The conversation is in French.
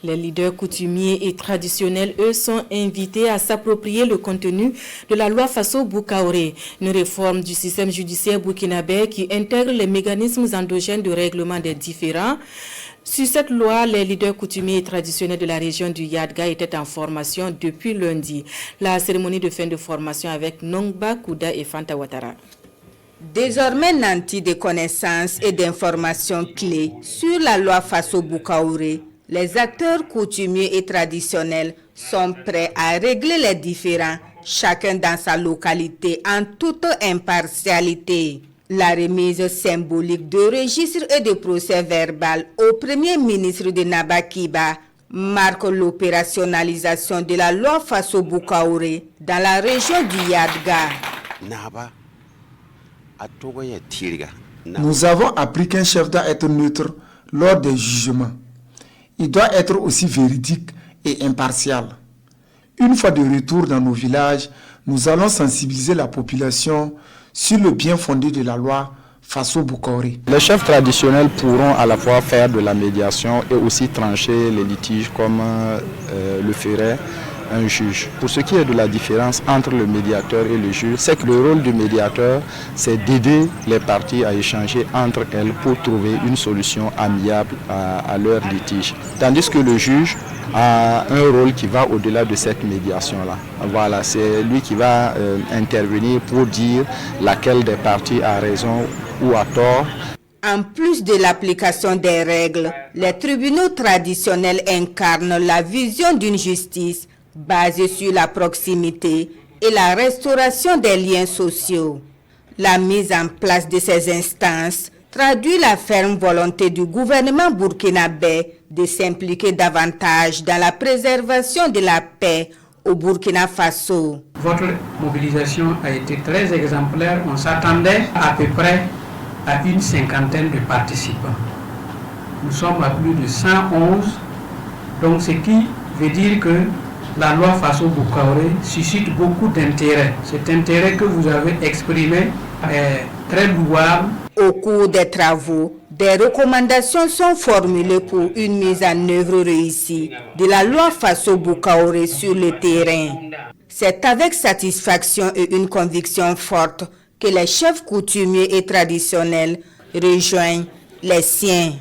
Les leaders coutumiers et traditionnels, eux, sont invités à s'approprier le contenu de la loi Faso Boukaoré, une réforme du système judiciaire burkinabé qui intègre les mécanismes endogènes de règlement des différends. Sur cette loi, les leaders coutumiers et traditionnels de la région du Yadga étaient en formation depuis lundi. La cérémonie de fin de formation avec Nongba Kouda et Fanta Ouattara. Désormais nantis de connaissances et d'informations clés sur la loi Faso Boukaoré, les acteurs coutumiers et traditionnels sont prêts à régler les différends, chacun dans sa localité en toute impartialité. La remise symbolique de registres et de procès verbal au Premier ministre de Nabakiba marque l'opérationnalisation de la loi Faso Boukaoré dans la région du Yadga. Nous avons appris qu'un chef doit être neutre lors des jugements. Il doit être aussi véridique et impartial. Une fois de retour dans nos villages, nous allons sensibiliser la population sur le bien fondé de la loi Faso Boukaoré. Les chefs traditionnels pourront à la fois faire de la médiation et aussi trancher les litiges comme le ferait un juge. Pour ce qui est de la différence entre le médiateur et le juge, c'est que le rôle du médiateur, c'est d'aider les parties à échanger entre elles pour trouver une solution amiable à leur litige. Tandis que le juge a un rôle qui va au-delà de cette médiation-là. Voilà, c'est lui qui va intervenir pour dire laquelle des parties a raison ou a tort. En plus de l'application des règles, les tribunaux traditionnels incarnent la vision d'une justice basée sur la proximité et la restauration des liens sociaux. La mise en place de ces instances traduit la ferme volonté du gouvernement burkinabé de s'impliquer davantage dans la préservation de la paix au Burkina Faso. Votre mobilisation a été très exemplaire. On s'attendait à peu près à une cinquantaine de participants. Nous sommes à plus de 111, donc ce qui veut dire que la loi Faso Boukaoré suscite beaucoup d'intérêt. Cet intérêt que vous avez exprimé est très louable. Au cours des travaux, des recommandations sont formulées pour une mise en œuvre réussie de la loi Faso Boukaoré sur le terrain. C'est avec satisfaction et une conviction forte que les chefs coutumiers et traditionnels rejoignent les siens.